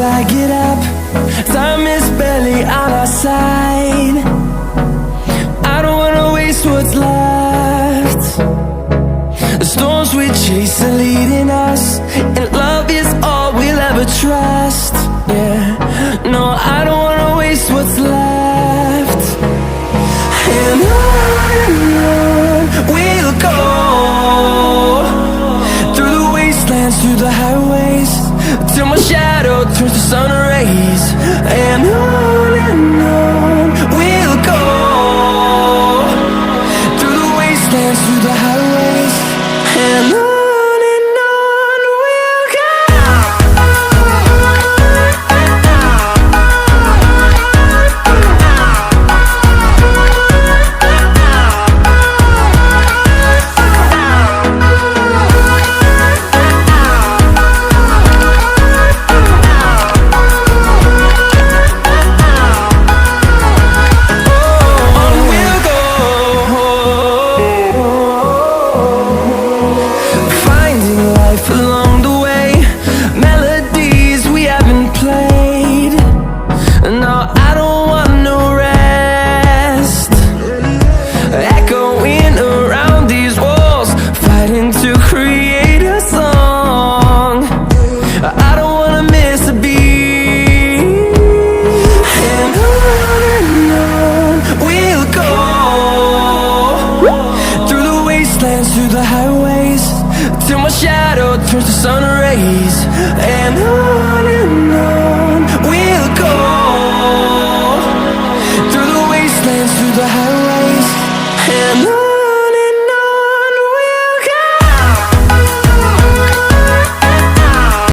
I get up. Time is barely on our side. I don't wanna waste what's left. The storms we chase are leading us, and love is all we'll ever trust. Yeah, no, I don't wanna waste what's left. And on we'll go, through the wastelands, through the highways, till my shadow turns to sun rays. And on we'll go, through the wastelands, through the highways, and on we'll go. Through the highways, till my shadow turns to sun rays. And on we'll go, through the wastelands, through the highways.